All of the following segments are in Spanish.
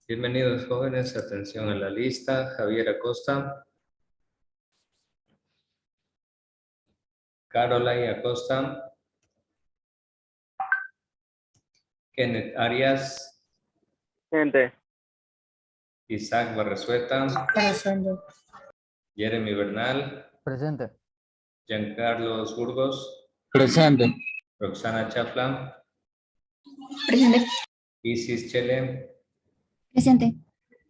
Bienvenidos jóvenes, atención a la lista. Javier Acosta, Caroline Acosta, Kenneth Arias, Presente. Isaac Barresueta, Presente. Jeremy Bernal, Presente. Giancarlos Burgos, Presente. Roxana Chaplan, Presente. Isis Chele, Presente.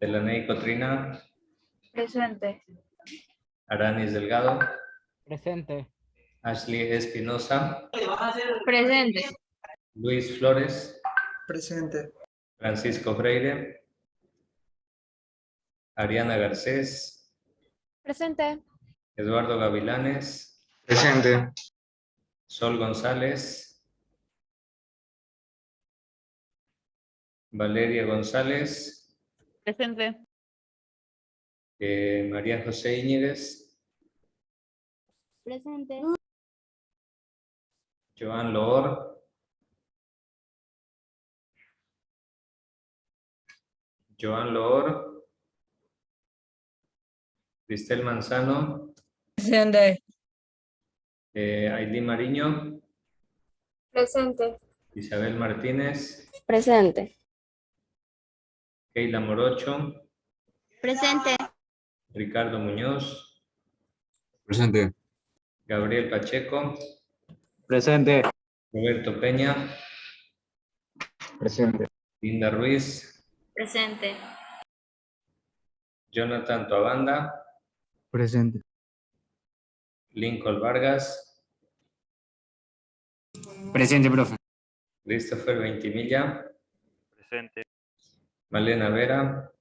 Delaney Cotrina, Presente. Aranis Delgado, Presente. Ashley Espinosa, Presente. Luis Flores, Presente. Francisco Freire, Ariana Garcés, Presente. Eduardo Gavilanes, Presente. Sol González, Valeria González, Presente. María José Íñiguez, Presente. Joan Loor, Cristel Manzano, Presente. Ailín Mariño, Presente. Isabel Martínez, Presente. Keila Morocho, Presente. Ricardo Muñoz, Presente. Gabriel Pacheco, Presente. Roberto Peña, Presente. Linda Ruiz, Presente. Jonathan Toabanda, Presente. Lincoln Vargas, Presente, profe. Christopher Ventimilla, Presente. Malena Vera,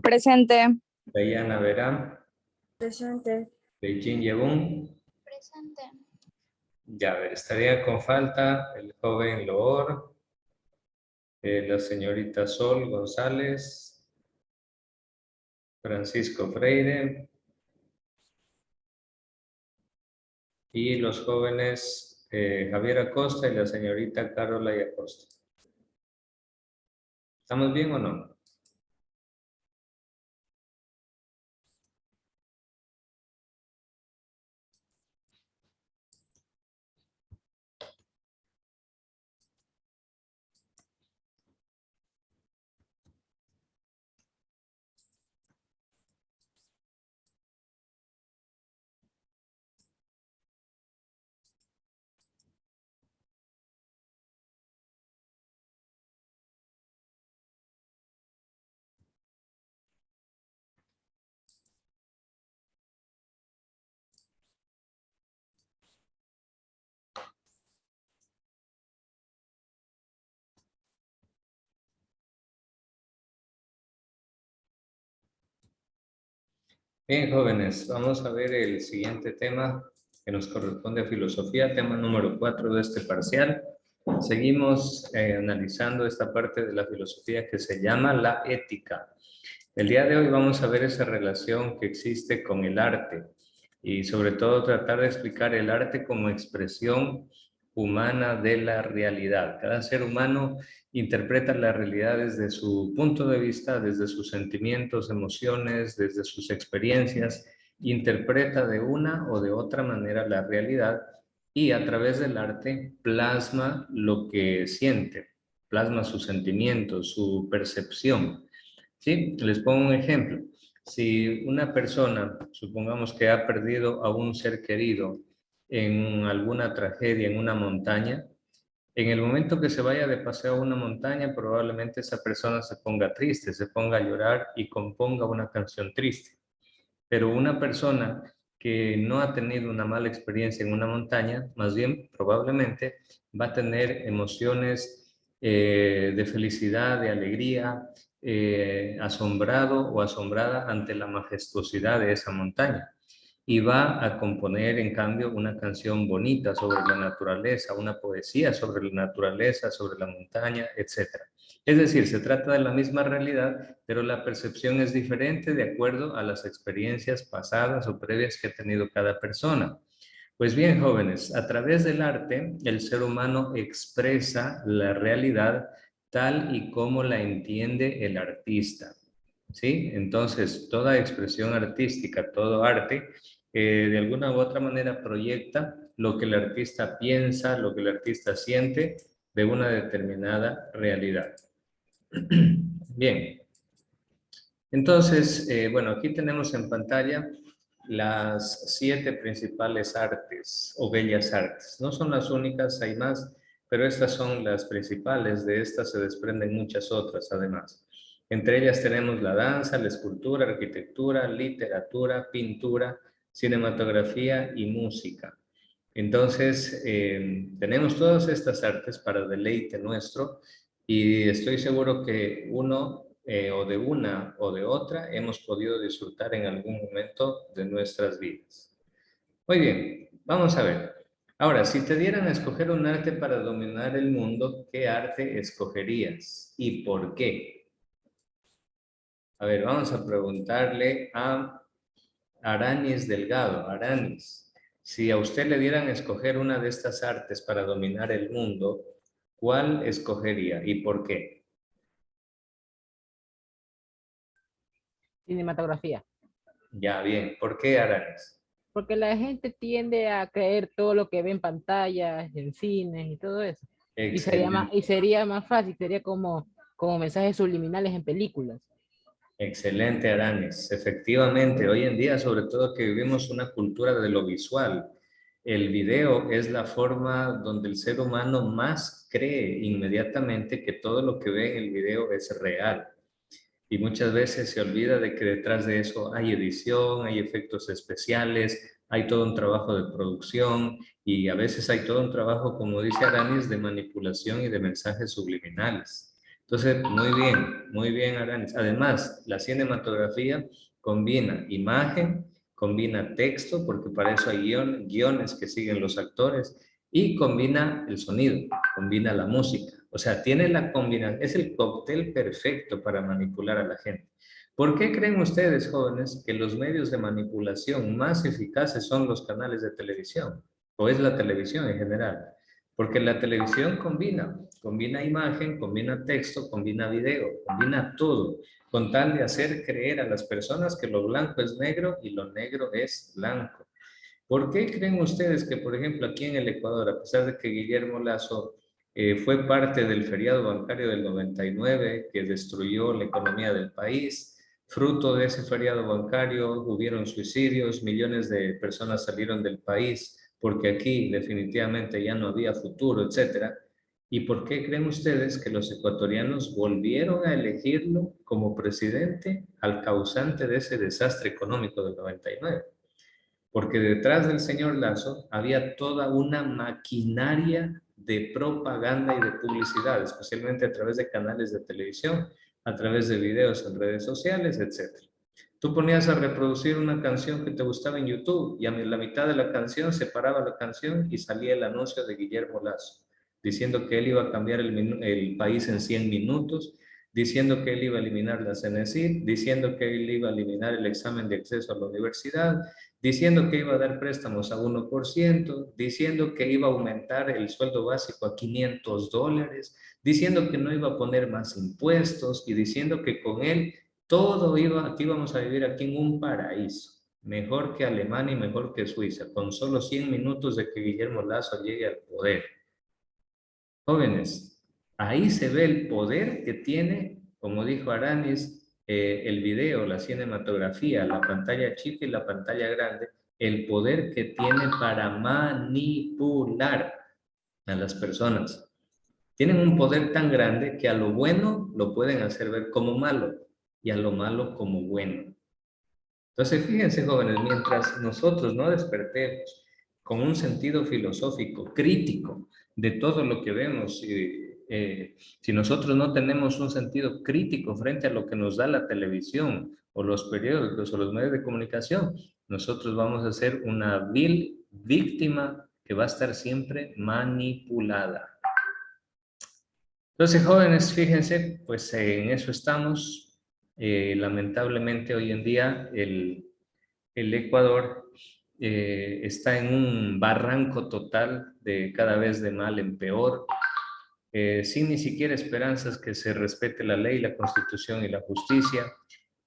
Presente. Diana Vera, Presente. Beijing Yebun. Presente. Ya, a ver, estaría con falta el joven Loor, la señorita Sol González, Francisco Freire y los jóvenes Javier Acosta y la señorita Carola Acosta. ¿Estamos bien o no? Bien, jóvenes, vamos a ver el siguiente tema que nos corresponde a filosofía, tema número 4 de este parcial. Seguimos analizando esta parte de la filosofía que se llama la ética. El día de hoy vamos a ver esa relación que existe con el arte y sobre todo tratar de explicar el arte como expresión humana de la realidad. Cada ser humano interpreta la realidad desde su punto de vista, desde sus sentimientos, emociones, desde sus experiencias, interpreta de una o de otra manera la realidad y a través del arte plasma lo que siente, plasma sus sentimientos, su percepción. ¿Sí? Les pongo un ejemplo. Si una persona, supongamos que ha perdido a un ser querido en alguna tragedia en una montaña, en el momento que se vaya de paseo a una montaña, probablemente esa persona se ponga triste, se ponga a llorar y componga una canción triste. Pero una persona que no ha tenido una mala experiencia en una montaña, más bien probablemente va a tener emociones de felicidad, de alegría, asombrado o asombrada ante la majestuosidad de esa montaña. Y va a componer, en cambio, una canción bonita sobre la naturaleza, una poesía sobre la naturaleza, sobre la montaña, etc. Es decir, se trata de la misma realidad, pero la percepción es diferente de acuerdo a las experiencias pasadas o previas que ha tenido cada persona. Pues bien, jóvenes, a través del arte, el ser humano expresa la realidad tal y como la entiende el artista. ¿Sí? Entonces, toda expresión artística, todo arte, de alguna u otra manera proyecta lo que el artista piensa, lo que el artista siente de una determinada realidad. Bien. Entonces, bueno, aquí tenemos en pantalla las 7 principales artes o bellas artes. No son las únicas, hay más, pero estas son las principales. De estas se desprenden muchas otras, además. Entre ellas tenemos la danza, la escultura, arquitectura, literatura, pintura, cinematografía y música. Entonces, tenemos todas estas artes para deleite nuestro y estoy seguro que uno o de una o de otra hemos podido disfrutar en algún momento de nuestras vidas. Muy bien, vamos a ver. Ahora, si te dieran a escoger un arte para dominar el mundo, ¿qué arte escogerías y por qué? A ver, vamos a preguntarle a Aranis Delgado. Aranis, si a usted le dieran a escoger una de estas artes para dominar el mundo, ¿cuál escogería y por qué? Cinematografía. Ya, bien. ¿Por qué, Aranis? Porque la gente tiende a creer todo lo que ve en pantallas, en cines y todo eso. Excelente. Y sería más fácil, sería como mensajes subliminales en películas. Excelente, Aranis. Efectivamente, hoy en día, sobre todo que vivimos una cultura de lo visual, el video es la forma donde el ser humano más cree inmediatamente que todo lo que ve en el video es real. Y muchas veces se olvida de que detrás de eso hay edición, hay efectos especiales, hay todo un trabajo de producción y a veces hay todo un trabajo, como dice Aranis, de manipulación y de mensajes subliminales. Entonces, muy bien, Aranis. Además, la cinematografía combina imagen, combina texto, porque para eso hay guiones que siguen los actores, y combina el sonido, combina la música. O sea, tiene la combinación, es el cóctel perfecto para manipular a la gente. ¿Por qué creen ustedes, jóvenes, que los medios de manipulación más eficaces son los canales de televisión? ¿O es la televisión en general? Porque la televisión combina imagen, combina texto, combina video, combina todo, con tal de hacer creer a las personas que lo blanco es negro y lo negro es blanco. ¿Por qué creen ustedes que, por ejemplo, aquí en el Ecuador, a pesar de que Guillermo Lazo fue parte del feriado bancario del 99, que destruyó la economía del país, fruto de ese feriado bancario hubieron suicidios, millones de personas salieron del país porque aquí definitivamente ya no había futuro, etcétera? ¿Y por qué creen ustedes que los ecuatorianos volvieron a elegirlo como presidente al causante de ese desastre económico del 99? Porque detrás del señor Lazo había toda una maquinaria de propaganda y de publicidad, especialmente a través de canales de televisión, a través de videos en redes sociales, etc. Tú ponías a reproducir una canción que te gustaba en YouTube y a la mitad de la canción se paraba la canción y salía el anuncio de Guillermo Lazo, diciendo que él iba a cambiar el país en 100 minutos, diciendo que él iba a eliminar la CENESID, diciendo que él iba a eliminar el examen de acceso a la universidad, diciendo que iba a dar préstamos a 1%, diciendo que iba a aumentar el sueldo básico a $500, diciendo que no iba a poner más impuestos y diciendo que con él aquí íbamos a vivir aquí en un paraíso, mejor que Alemania y mejor que Suiza, con solo 100 minutos de que Guillermo Lazo llegue al poder. Jóvenes, ahí se ve el poder que tiene, como dijo Aranis, el video, la cinematografía, la pantalla chica y la pantalla grande, el poder que tiene para manipular a las personas. Tienen un poder tan grande que a lo bueno lo pueden hacer ver como malo y a lo malo como bueno. Entonces, fíjense, jóvenes, mientras nosotros no despertemos con un sentido filosófico, crítico de todo lo que vemos, si nosotros no tenemos un sentido crítico frente a lo que nos da la televisión o los periódicos o los medios de comunicación, nosotros vamos a ser una vil víctima que va a estar siempre manipulada. Entonces, jóvenes, fíjense, pues en eso estamos. Lamentablemente hoy en día el Ecuador está en un barranco total de cada vez de mal en peor. sin ni siquiera esperanzas que se respete la ley, la constitución y la justicia.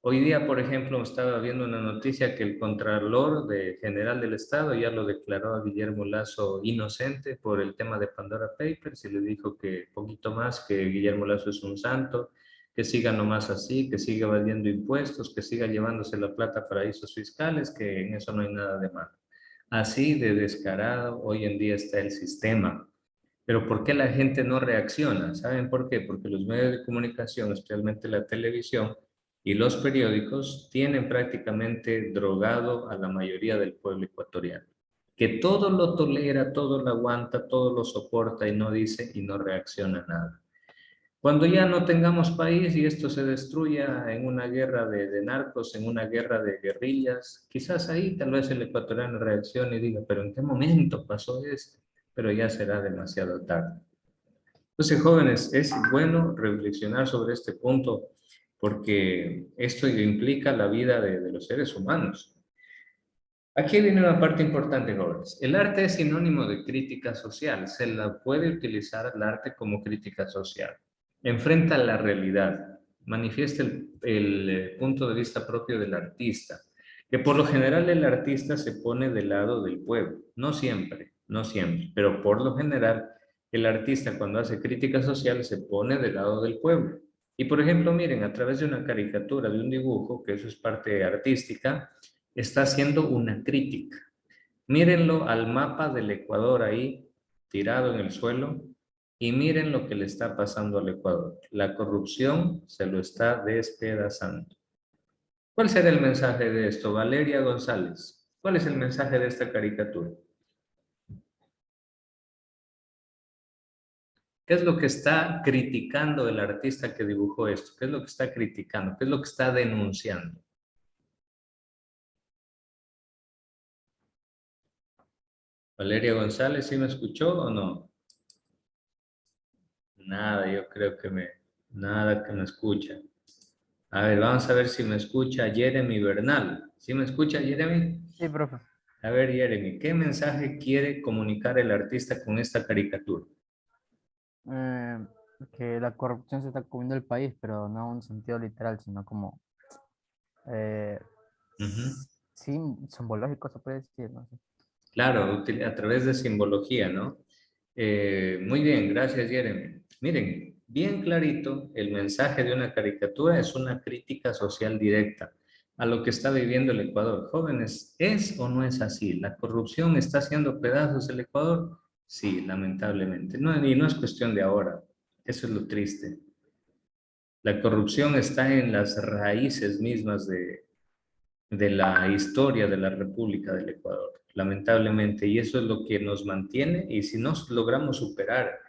Hoy día, por ejemplo, estaba viendo una noticia que el Contralor General del Estado ya lo declaró a Guillermo Lasso inocente por el tema de Pandora Papers y le dijo que poquito más, que Guillermo Lasso es un santo, que siga nomás así, que siga evadiendo impuestos, que siga llevándose la plata a paraísos fiscales, que en eso no hay nada de malo. Así de descarado hoy en día está el sistema. Pero ¿por qué la gente no reacciona? ¿Saben por qué? Porque los medios de comunicación, especialmente la televisión y los periódicos, tienen prácticamente drogado a la mayoría del pueblo ecuatoriano, que todo lo tolera, todo lo aguanta, todo lo soporta y no dice y no reacciona a nada. Cuando ya no tengamos país y esto se destruya en una guerra de narcos, en una guerra de guerrillas, quizás ahí tal vez el ecuatoriano reaccione y diga, pero ¿en qué momento pasó esto? Pero ya será demasiado tarde. Entonces, jóvenes, es bueno reflexionar sobre este punto porque esto implica la vida de los seres humanos. Aquí viene una parte importante, jóvenes. El arte es sinónimo de crítica social. Se la puede utilizar el arte como crítica social. Enfrenta la realidad. Manifiesta el punto de vista propio del artista. Que por lo general el artista se pone del lado del pueblo. No siempre, no siempre. Pero por lo general el artista cuando hace crítica social se pone del lado del pueblo. Y por ejemplo, miren, a través de una caricatura, de un dibujo, que eso es parte artística, está haciendo una crítica. Mírenlo al mapa del Ecuador ahí, tirado en el suelo, y miren lo que le está pasando al Ecuador. La corrupción se lo está despedazando. ¿Cuál será el mensaje de esto? Valeria González, ¿cuál es el mensaje de esta caricatura? ¿Qué es lo que está criticando el artista que dibujó esto? ¿Qué es lo que está criticando? ¿Qué es lo que está denunciando? Valeria González, ¿sí me escuchó o no? Nada, yo creo que nada que me escucha. A ver, vamos a ver si me escucha Jeremy Bernal. ¿Sí me escucha Jeremy? Sí, profe. A ver, Jeremy, ¿qué mensaje quiere comunicar el artista con esta caricatura? Que la corrupción se está comiendo el país, pero no en un sentido literal, sino como eh, Ujú. sí, simbológico se puede decir, no sé. Claro, a través de simbología, ¿no? Muy bien, gracias Jeremy. Miren, bien clarito, el mensaje de una caricatura es una crítica social directa a lo que está viviendo el Ecuador. Jóvenes, ¿es o no es así? ¿La corrupción está haciendo pedazos el Ecuador? Sí, lamentablemente. No, y no es cuestión de ahora. Eso es lo triste. La corrupción está en las raíces mismas de la historia de la República del Ecuador, lamentablemente, y eso es lo que nos mantiene, y si no logramos superar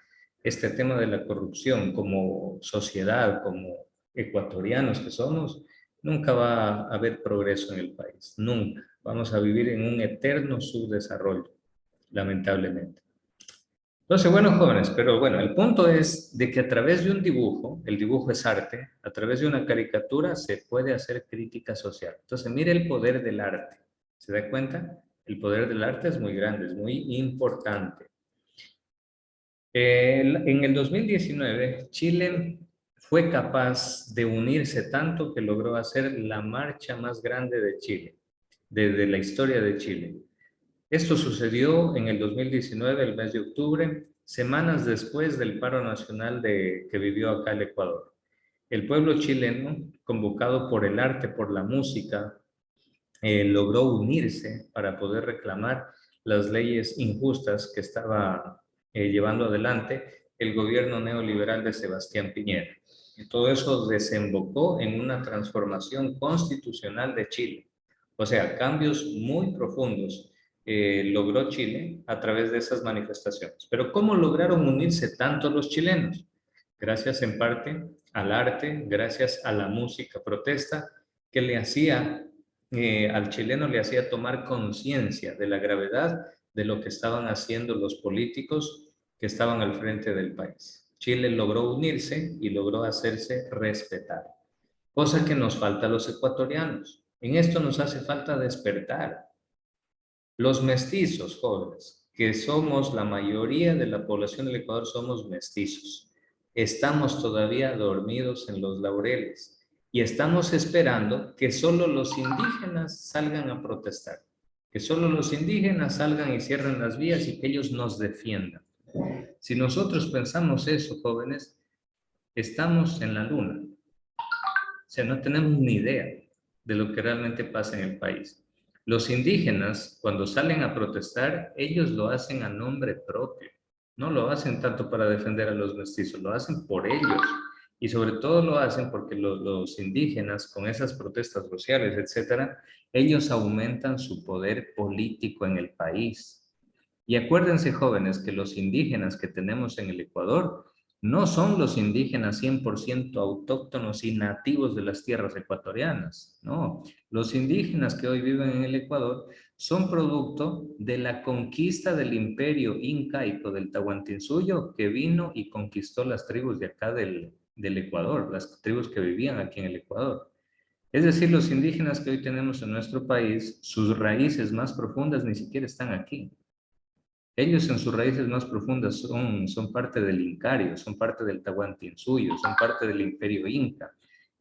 este tema de la corrupción como sociedad, como ecuatorianos que somos, nunca va a haber progreso en el país, nunca. Vamos a vivir en un eterno subdesarrollo, lamentablemente. Entonces, bueno, jóvenes, pero bueno, el punto es de que a través de un dibujo, el dibujo es arte, a través de una caricatura se puede hacer crítica social. Entonces, mire el poder del arte. ¿Se da cuenta? El poder del arte es muy grande, es muy importante. En el 2019, Chile fue capaz de unirse tanto que logró hacer la marcha más grande de Chile, desde la historia de Chile. Esto sucedió en el 2019, el mes de octubre, semanas después del paro nacional que vivió acá el Ecuador. El pueblo chileno, convocado por el arte, por la música, logró unirse para poder reclamar las leyes injustas que estaba llevando adelante el gobierno neoliberal de Sebastián Piñera. Y todo eso desembocó en una transformación constitucional de Chile. O sea, cambios muy profundos logró Chile a través de esas manifestaciones. Pero ¿cómo lograron unirse tanto los chilenos? Gracias en parte al arte, gracias a la música protesta que le hacía al chileno le hacía tomar conciencia de la gravedad de lo que estaban haciendo los políticos que estaban al frente del país. Chile logró unirse y logró hacerse respetar, cosa que nos falta a los ecuatorianos. En esto nos hace falta despertar. Los mestizos jóvenes, que somos, la mayoría de la población del Ecuador somos mestizos. Estamos todavía dormidos en los laureles y estamos esperando que solo los indígenas salgan a protestar, que solo los indígenas salgan y cierren las vías y que ellos nos defiendan. Si nosotros pensamos eso, jóvenes, estamos en la luna. O sea, no tenemos ni idea de lo que realmente pasa en el país. Los indígenas, cuando salen a protestar, ellos lo hacen a nombre propio. No lo hacen tanto para defender a los mestizos, lo hacen por ellos. Y sobre todo lo hacen porque los indígenas, con esas protestas sociales, etcétera, ellos aumentan su poder político en el país. Y acuérdense, jóvenes, que los indígenas que tenemos en el Ecuador no son los indígenas 100% autóctonos y nativos de las tierras ecuatorianas, no. Los indígenas que hoy viven en el Ecuador son producto de la conquista del imperio incaico del Tahuantinsuyo, que vino y conquistó las tribus de acá del Ecuador, las tribus que vivían aquí en el Ecuador. Es decir, los indígenas que hoy tenemos en nuestro país, sus raíces más profundas ni siquiera están aquí. Ellos en sus raíces más profundas son parte del Incario, son parte del Tahuantinsuyo, son parte del Imperio Inca.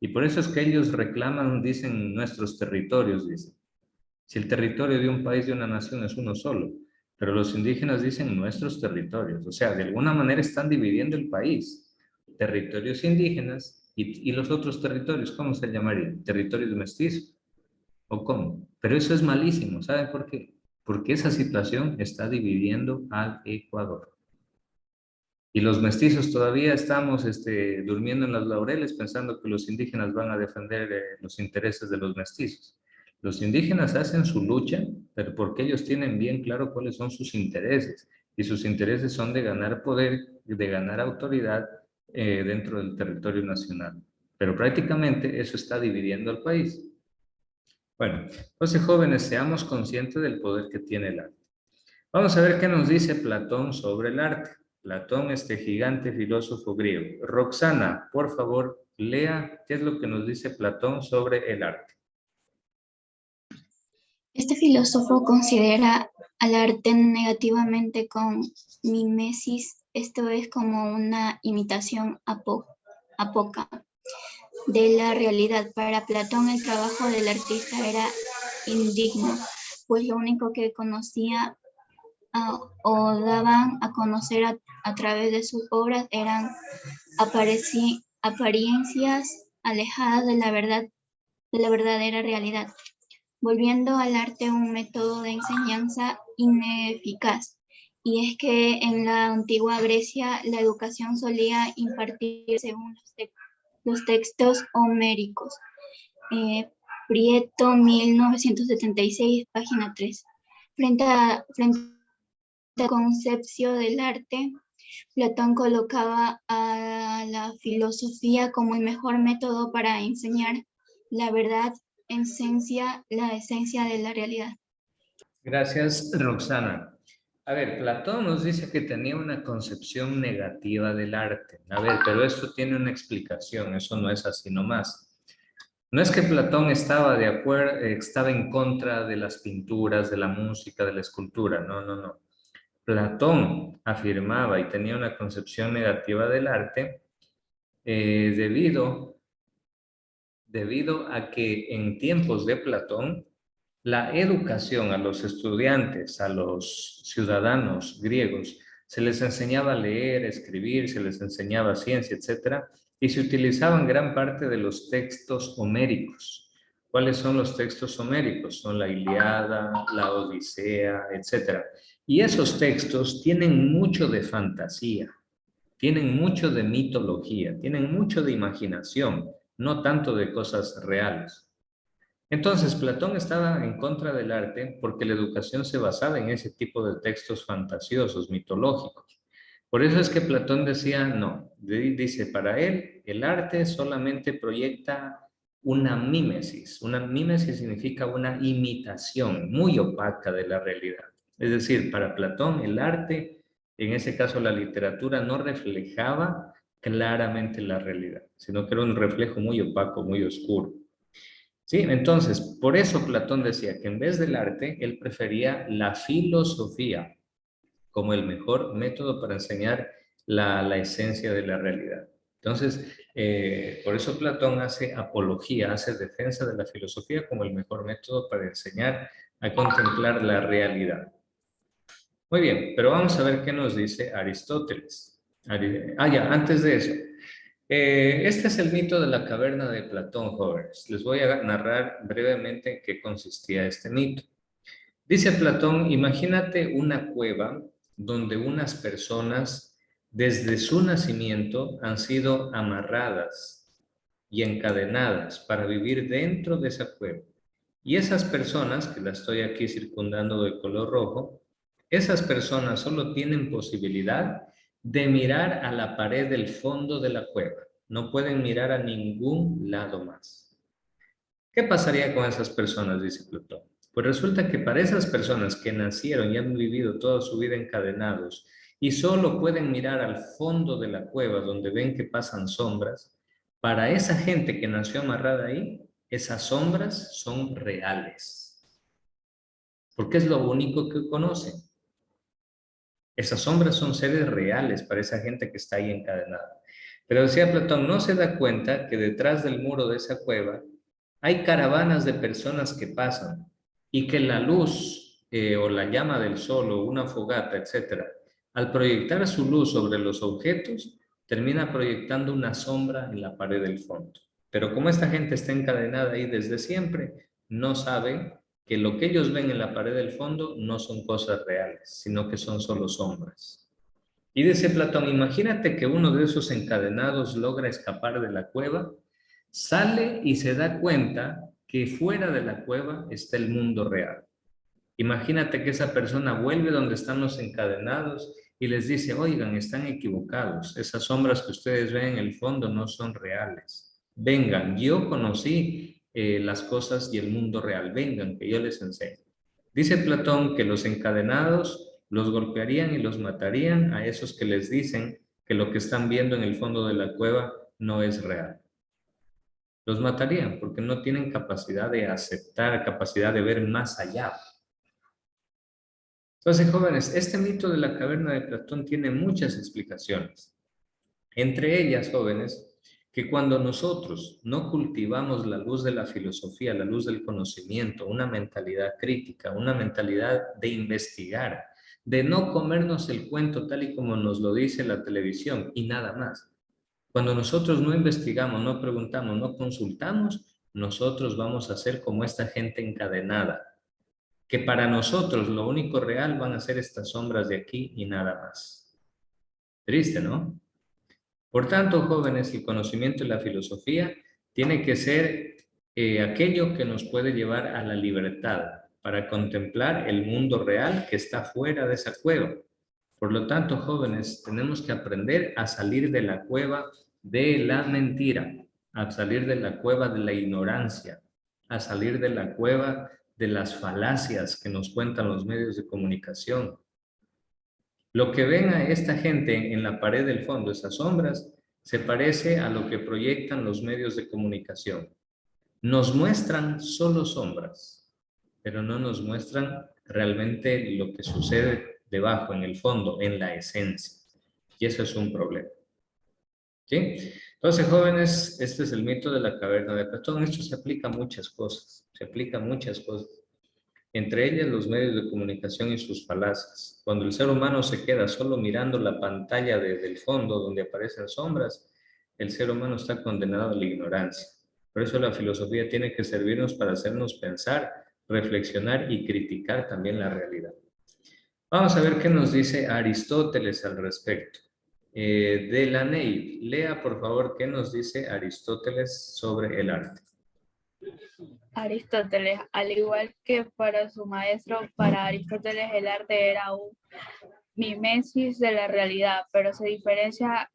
Y por eso es que ellos reclaman, dicen, nuestros territorios, dicen. Si el territorio de un país, de una nación es uno solo, pero los indígenas dicen nuestros territorios. O sea, de alguna manera están dividiendo el país. Territorios indígenas y los otros territorios, ¿cómo se llamarían? Territorios mestizos. ¿O cómo? Pero eso es malísimo. ¿Saben por qué? Porque esa situación está dividiendo al Ecuador. Y los mestizos todavía estamos durmiendo en los laureles pensando que los indígenas van a defender los intereses de los mestizos. Los indígenas hacen su lucha, pero porque ellos tienen bien claro cuáles son sus intereses. Y sus intereses son de ganar poder, de ganar autoridad dentro del territorio nacional. Pero prácticamente eso está dividiendo al país. Bueno, entonces jóvenes, seamos conscientes del poder que tiene el arte. Vamos a ver qué nos dice Platón sobre el arte. Platón, este gigante filósofo griego. Roxana, por favor, lea qué es lo que nos dice Platón sobre el arte. Este filósofo considera al arte negativamente con mimesis, esto es como una imitación apoca de la realidad. Para Platón el trabajo del artista era indigno, pues lo único que conocía o daban a conocer a través de sus obras eran apariencias alejadas de la verdadera realidad, volviendo al arte un método de enseñanza ineficaz. Y es que en la antigua Grecia la educación solía impartir según los textos homéricos. Prieto, 1976, página 3. Frente a la concepción del arte, Platón colocaba a la filosofía como el mejor método para enseñar la verdad, la esencia de la realidad. Gracias, Roxana. A ver, Platón nos dice que tenía una concepción negativa del arte. A ver, pero esto tiene una explicación, eso no es así nomás. No es que Platón estaba en contra de las pinturas, de la música, de la escultura, no. Platón afirmaba y tenía una concepción negativa del arte debido a que en tiempos de Platón, la educación a los estudiantes, a los ciudadanos griegos, se les enseñaba a leer, escribir, se les enseñaba ciencia, etcétera, y se utilizaban gran parte de los textos homéricos. ¿Cuáles son los textos homéricos? Son la Ilíada, la Odisea, etcétera. Y esos textos tienen mucho de fantasía, tienen mucho de mitología, tienen mucho de imaginación, no tanto de cosas reales. Entonces, Platón estaba en contra del arte porque la educación se basaba en ese tipo de textos fantasiosos, mitológicos. Por eso es que Platón decía, no, dice, para él el arte solamente proyecta una mímesis. Una mímesis significa una imitación muy opaca de la realidad. Es decir, para Platón el arte, en ese caso la literatura, no reflejaba claramente la realidad, sino que era un reflejo muy opaco, muy oscuro. Sí, entonces, por eso Platón decía que en vez del arte, él prefería la filosofía. como el mejor método para enseñar la esencia de la realidad. Entonces, por eso Platón hace apología, hace defensa de la filosofía como el mejor método para enseñar a contemplar la realidad. Muy bien, pero vamos a ver qué nos dice Aristóteles. Antes de eso. Este es el mito de la caverna de Platón, jóvenes. Les voy a narrar brevemente en qué consistía este mito. Dice Platón, imagínate una cueva donde unas personas desde su nacimiento han sido amarradas y encadenadas para vivir dentro de esa cueva. Y esas personas, que la estoy aquí circundando de color rojo, esas personas solo tienen posibilidad de mirar a la pared del fondo de la cueva. No pueden mirar a ningún lado más. ¿Qué pasaría con esas personas? Dice Platón. Pues resulta que para esas personas que nacieron y han vivido toda su vida encadenados y solo pueden mirar al fondo de la cueva donde ven que pasan sombras, para esa gente que nació amarrada ahí, esas sombras son reales. Porque es lo único que conocen. Esas sombras son seres reales para esa gente que está ahí encadenada. Pero decía Platón, no se da cuenta que detrás del muro de esa cueva hay caravanas de personas que pasan y que la luz o la llama del sol o una fogata, etcétera, al proyectar su luz sobre los objetos, termina proyectando una sombra en la pared del fondo. Pero como esta gente está encadenada ahí desde siempre, no sabe que lo que ellos ven en la pared del fondo no son cosas reales, sino que son solo sombras. Y dice Platón, imagínate que uno de esos encadenados logra escapar de la cueva, sale y se da cuenta que fuera de la cueva está el mundo real. Imagínate que esa persona vuelve donde están los encadenados y les dice, oigan, están equivocados, esas sombras que ustedes ven en el fondo no son reales. Vengan, yo conocí las cosas y el mundo real, vengan, que yo les enseño. Dice Platón que los encadenados los golpearían y los matarían a esos que les dicen que lo que están viendo en el fondo de la cueva no es real. Los matarían porque no tienen capacidad de aceptar, capacidad de ver más allá. Entonces, jóvenes, este mito de la caverna de Platón tiene muchas explicaciones. Entre ellas, jóvenes, que cuando nosotros no cultivamos la luz de la filosofía, la luz del conocimiento, una mentalidad crítica, una mentalidad de investigar, de no comernos el cuento tal y como nos lo dice la televisión y nada más. Cuando nosotros no investigamos, no preguntamos, no consultamos, nosotros vamos a ser como esta gente encadenada, que para nosotros lo único real van a ser estas sombras de aquí y nada más. Triste, ¿no? Por tanto, jóvenes, el conocimiento y la filosofía tiene que ser aquello que nos puede llevar a la libertad para contemplar el mundo real que está fuera de esa cueva. Por lo tanto, jóvenes, tenemos que aprender a salir de la cueva de la mentira, a salir de la cueva de la ignorancia, a salir de la cueva de las falacias que nos cuentan los medios de comunicación. Lo que ven a esta gente en la pared del fondo, esas sombras, se parece a lo que proyectan los medios de comunicación. Nos muestran solo sombras, pero no nos muestran realmente lo que sucede debajo, en el fondo, en la esencia. Y eso es un problema. ¿Sí? Entonces, jóvenes, este es el mito de la caverna de Platón. Esto se aplica a muchas cosas. Se aplica a muchas cosas. Entre ellas los medios de comunicación y sus falacias. Cuando el ser humano se queda solo mirando la pantalla desde el fondo donde aparecen sombras, el ser humano está condenado a la ignorancia. Por eso la filosofía tiene que servirnos para hacernos pensar, reflexionar y criticar también la realidad. Vamos a ver qué nos dice Aristóteles al respecto. Delaney, lea por favor qué nos dice Aristóteles sobre el arte. Aristóteles, al igual que para su maestro, para Aristóteles el arte era un mimesis de la realidad, pero se diferencia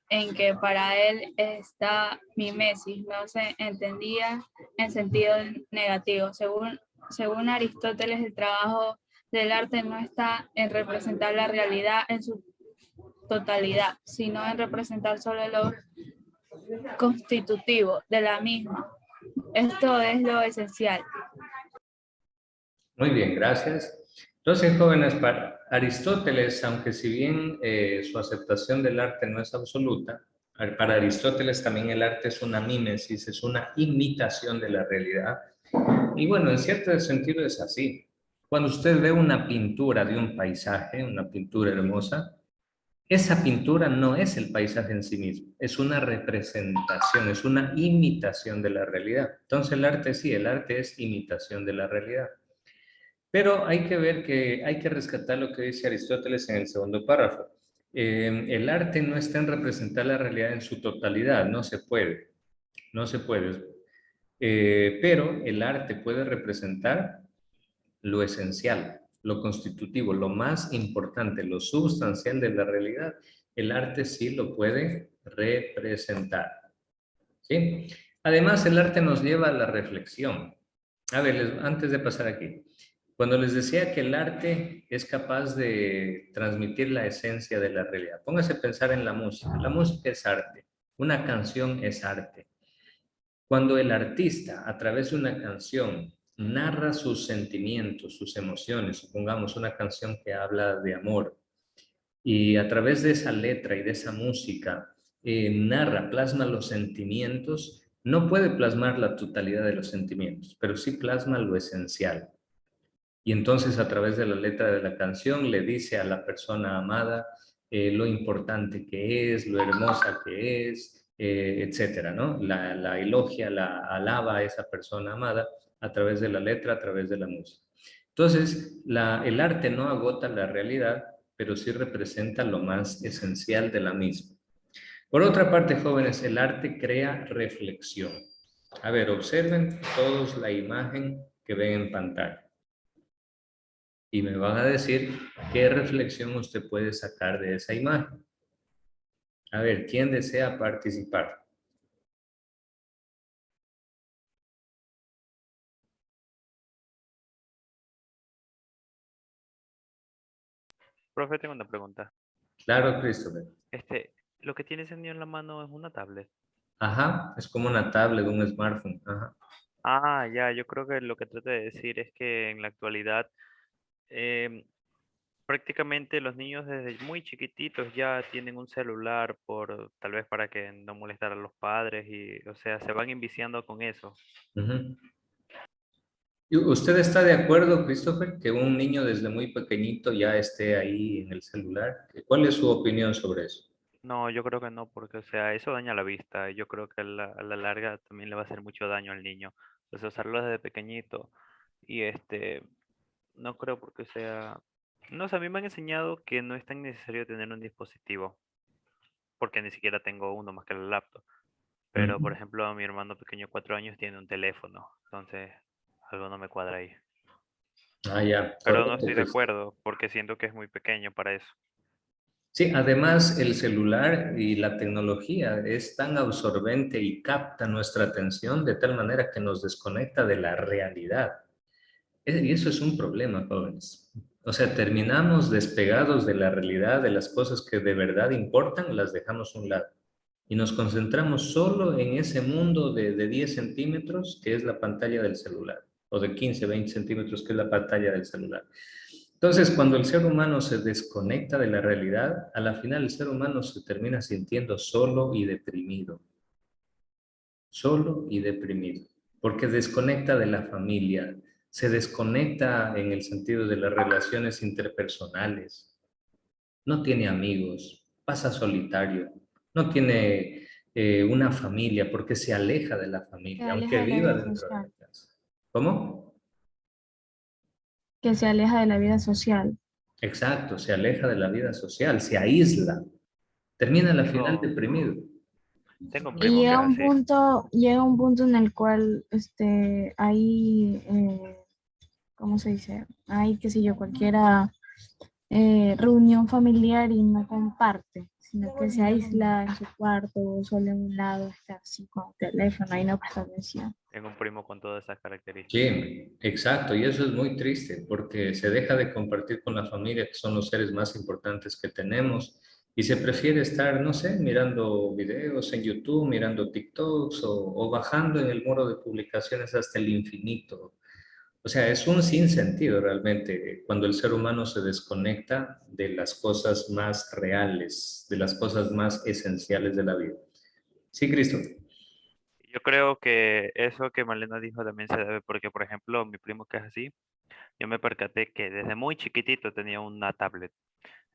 en que para él esta mimesis no se entendía en sentido negativo. Según Aristóteles, el trabajo del arte no está en representar la realidad en su totalidad, sino en representar solo lo constitutivo de la misma. Esto es lo esencial. Muy bien, gracias. Entonces, jóvenes, Aristóteles, aunque si bien su aceptación del arte no es absoluta, para Aristóteles también el arte es una mímesis, es una imitación de la realidad. Y bueno, en cierto sentido es así. Cuando usted ve una pintura de un paisaje, una pintura hermosa, esa pintura no es el paisaje en sí mismo, es una representación, es una imitación de la realidad. Entonces el arte sí, el arte es imitación de la realidad. Pero hay que ver que hay que rescatar lo que dice Aristóteles en el segundo párrafo. El arte no está en representar la realidad en su totalidad, no se puede, no se puede. Pero el arte puede representar lo esencial, lo constitutivo, lo más importante, lo sustancial de la realidad. El arte sí lo puede representar. ¿Sí? Además, el arte nos lleva a la reflexión. A ver, antes de pasar aquí, cuando les decía que el arte es capaz de transmitir la esencia de la realidad, póngase a pensar en la música. La música es arte, una canción es arte. Cuando el artista, a través de una canción, narra sus sentimientos, sus emociones, supongamos una canción que habla de amor, y a través de esa letra y de esa música narra, plasma los sentimientos, no puede plasmar la totalidad de los sentimientos, pero sí plasma lo esencial. Y entonces a través de la letra de la canción le dice a la persona amada lo importante que es, lo hermosa que es, etcétera, ¿no? La elogia, la alaba a esa persona amada a través de la letra, a través de la música. Entonces, el arte no agota la realidad, pero sí representa lo más esencial de la misma. Por otra parte, jóvenes, el arte crea reflexión. A ver, observen todos la imagen que ven en pantalla. Y me van a decir qué reflexión usted puede sacar de esa imagen. A ver, ¿quién desea participar? Profe, tengo una pregunta. Claro, Christopher. Lo que tiene ese niño en la mano es una tablet. Ajá, es como una tablet, un smartphone. Ajá. Ah, ya, yo creo que lo que trata de decir es que en la actualidad em, prácticamente los niños desde muy chiquititos ya tienen un celular tal vez para que no molestar a los padres y, o sea, se van enviciando con eso. Ujú. ¿Y usted está de acuerdo, Christopher, que un niño desde muy pequeñito ya esté ahí en el celular? ¿Cuál es su opinión sobre eso? No, yo creo que no, porque, o sea, eso daña la vista. Yo creo que a la larga también le va a hacer mucho daño al niño. Entonces, usarlo desde pequeñito y no creo porque sea... No sé, a mí me han enseñado que no es tan necesario tener un dispositivo, porque ni siquiera tengo uno más que la laptop. Pero, por Ujú. ejemplo, mi hermano pequeño de 4 años tiene un teléfono, entonces algo no me cuadra ahí. Ah, ya, Pero no correcto, estoy de Christopher. acuerdo, porque siento que es muy pequeño para eso. Sí, además el celular y la tecnología es tan absorbente y capta nuestra atención de tal manera que nos desconecta de la realidad. Y eso es un problema, jóvenes. O sea, terminamos despegados de la realidad, de las cosas que de verdad importan, las dejamos a un lado. Y nos concentramos solo en ese mundo de 10 centímetros, que es la pantalla del celular, o de 15, 20 centímetros, que es la pantalla del celular. Entonces, cuando el ser humano se desconecta de la realidad, a la final el ser humano se termina sintiendo solo y deprimido. Solo y deprimido. Porque desconecta de la familia, se desconecta en el sentido de las relaciones interpersonales, no tiene amigos, pasa solitario, no tiene una familia porque se aleja de la Se familia, aleja aunque de la viva vida dentro de la social, casa. ¿Cómo? que se aleja de la vida social. Exacto, se aleja de la vida social, se aísla, termina a la final Tengo, deprimido. tengo un Y primo que es así. llega un punto en el cual hay, ¿cómo se dice? Hay, qué sé yo, cualquiera reunión familiar y no comparte, sino que se aísla en su cuarto, solo en un lado, está así con el teléfono y no presta atención. Tengo un primo con todas esas características. Sí, exacto, y eso es muy triste porque se deja de compartir con la familia, que son los seres más importantes que tenemos, y se prefiere estar, no sé, mirando videos en YouTube, mirando TikToks o bajando en el muro de publicaciones hasta el infinito, O sea, es un sinsentido realmente cuando el ser humano se desconecta de las cosas más reales, de las cosas más esenciales de la vida. Sí, Cristo. Yo creo que eso que Malena dijo también se debe porque, por ejemplo, mi primo que es así, yo me percaté que desde muy chiquitito tenía una tablet.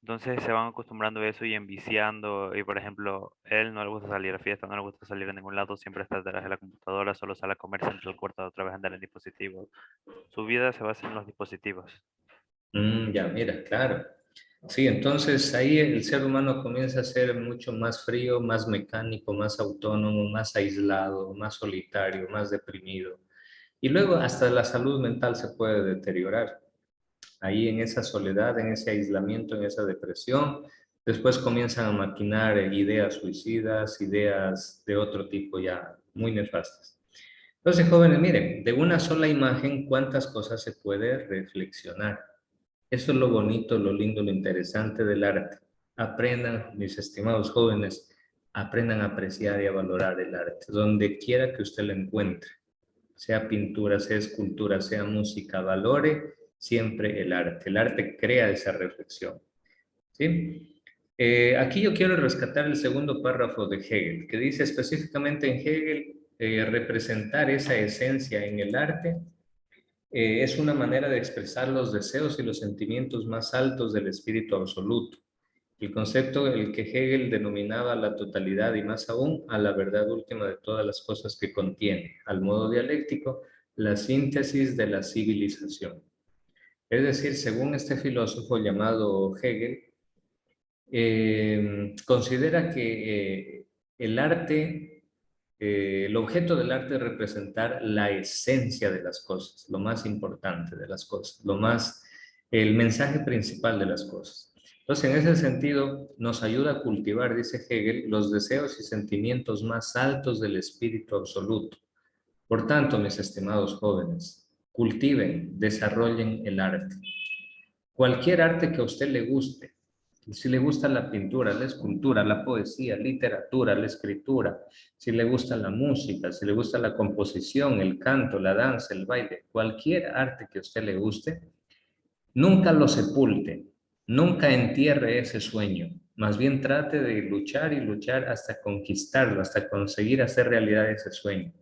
Entonces se van acostumbrando a eso y enviciando. Y por ejemplo, él no le gusta salir a fiesta, no le gusta salir a ningún lado, siempre está detrás de la computadora, solo sale a comer, se entra al cuarto otra vez andar en dispositivos. Su vida se basa en los dispositivos. Ya, mira, claro. Sí, entonces ahí el ser humano comienza a ser mucho más frío, más mecánico, más autónomo, más aislado, más solitario, más deprimido. Y luego hasta la salud mental se puede deteriorar. Ahí en esa soledad, en ese aislamiento, en esa depresión, después comienzan a maquinar ideas suicidas, ideas de otro tipo ya muy nefastas. Entonces, jóvenes, miren, de una sola imagen, ¿cuántas cosas se puede reflexionar? Eso es lo bonito, lo lindo, lo interesante del arte. Aprendan, mis estimados jóvenes, aprendan a apreciar y a valorar el arte, donde quiera que usted lo encuentre, sea pintura, sea escultura, sea música, valore siempre el arte. El arte crea esa reflexión, ¿sí? Aquí yo quiero rescatar el segundo párrafo de Hegel, que dice específicamente en Hegel, representar esa esencia en el arte es una manera de expresar los deseos y los sentimientos más altos del espíritu absoluto. El concepto el que Hegel denominaba la totalidad y más aún a la verdad última de todas las cosas que contiene, al modo dialéctico, la síntesis de la civilización. Es decir, según este filósofo llamado Hegel, considera que el arte, el objeto del arte es representar la esencia de las cosas, lo más importante de las cosas, el mensaje principal de las cosas. Entonces, en ese sentido, nos ayuda a cultivar, dice Hegel, los deseos y sentimientos más altos del espíritu absoluto. Por tanto, mis estimados jóvenes, cultiven, desarrollen el arte. Cualquier arte que a usted le guste, si le gusta la pintura, la escultura, la poesía, literatura, la escritura, si le gusta la música, si le gusta la composición, el canto, la danza, el baile, cualquier arte que a usted le guste, nunca lo sepulte, nunca entierre ese sueño. Más bien trate de luchar y luchar hasta conquistarlo, hasta conseguir hacer realidad ese sueño.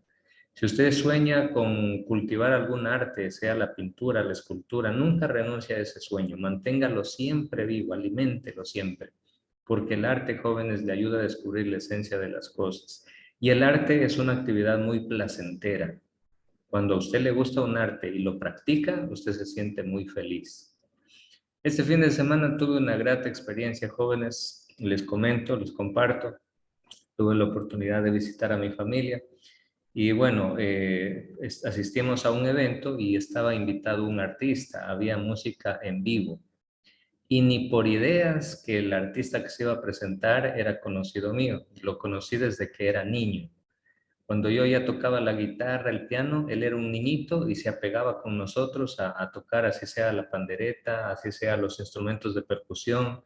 Si usted sueña con cultivar algún arte, sea la pintura, la escultura, nunca renuncie a ese sueño, manténgalo siempre vivo, aliméntelo siempre, porque el arte, jóvenes, le ayuda a descubrir la esencia de las cosas. Y el arte es una actividad muy placentera. Cuando a usted le gusta un arte y lo practica, usted se siente muy feliz. Este fin de semana tuve una grata experiencia, jóvenes, les comento, les comparto. Tuve la oportunidad de visitar a mi familia. Y bueno, asistimos a un evento y estaba invitado un artista, había música en vivo. Y ni por ideas que el artista que se iba a presentar era conocido mío, lo conocí desde que era niño. Cuando yo ya tocaba la guitarra, el piano, él era un niñito y se apegaba con nosotros a tocar, así sea la pandereta, así sea los instrumentos de percusión.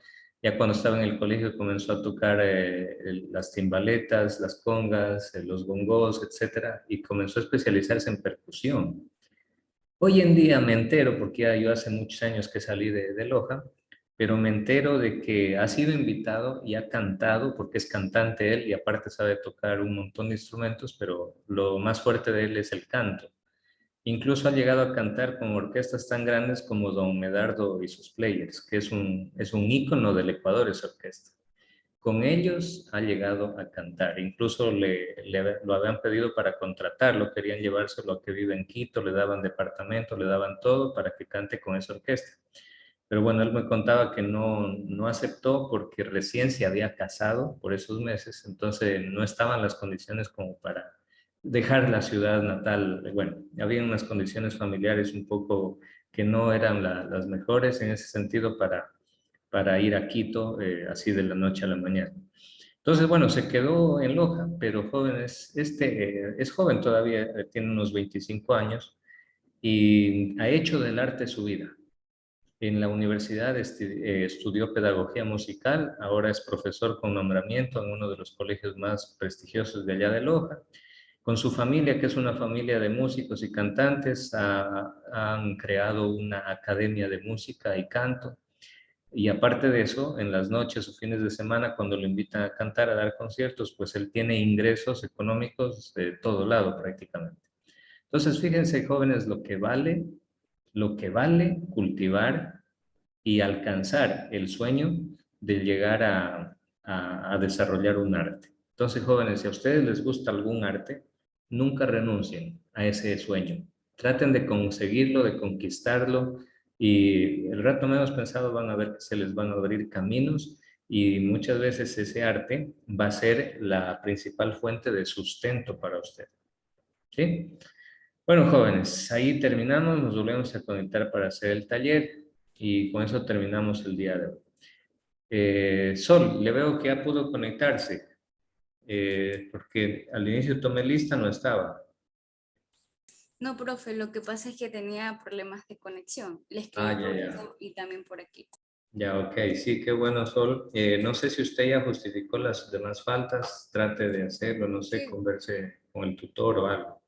Ya cuando estaba en el colegio comenzó a tocar las timbaletas, las congas, los bongos, etcétera, y comenzó a especializarse en percusión. Hoy en día me entero, porque ya yo hace muchos años que salí de Loja, pero me entero de que ha sido invitado y ha cantado, porque es cantante él y aparte sabe tocar un montón de instrumentos, pero lo más fuerte de él es el canto. Incluso ha llegado a cantar con orquestas tan grandes como Don Medardo y sus Players, que es un ícono del Ecuador esa orquesta. Con ellos ha llegado a cantar. Incluso lo habían pedido para contratarlo, querían llevárselo a que vive en Quito, le daban departamento, le daban todo para que cante con esa orquesta. Pero bueno, él me contaba que no aceptó porque recién se había casado por esos meses, entonces no estaban las condiciones como para dejar la ciudad natal. Bueno, había unas condiciones familiares un poco que no eran las mejores en ese sentido para ir a Quito así de la noche a la mañana. Entonces, bueno, se quedó en Loja, pero jóvenes, es joven todavía, tiene unos 25 años y ha hecho del arte su vida. En la universidad estudió pedagogía musical, ahora es profesor con nombramiento en uno de los colegios más prestigiosos de allá de Loja. Con su familia, que es una familia de músicos y cantantes, han creado una academia de música y canto. Y aparte de eso, en las noches o fines de semana, cuando lo invitan a cantar, a dar conciertos, pues él tiene ingresos económicos de todo lado prácticamente. Entonces, fíjense, jóvenes, lo que vale cultivar y alcanzar el sueño de llegar a desarrollar un arte. Entonces, jóvenes, si a ustedes les gusta algún arte, nunca renuncien a ese sueño. Traten de conseguirlo, de conquistarlo, y el rato menos pensado van a ver que se les van a abrir caminos, y muchas veces ese arte va a ser la principal fuente de sustento para usted. ¿Sí? Bueno, jóvenes, ahí terminamos, nos volvemos a conectar para hacer el taller y con eso terminamos el día de hoy. Sol, le veo que ya pudo conectarse, porque al inicio tomé lista, no estaba. No, profe, lo que pasa es que tenía problemas de conexión. Le escribí Ah, por ya. eso y también por aquí. Ya, ok, sí, qué bueno, Sol. No sé si usted ya justificó las demás faltas, trate de hacerlo, no sé, Sí. converse con el tutor o algo.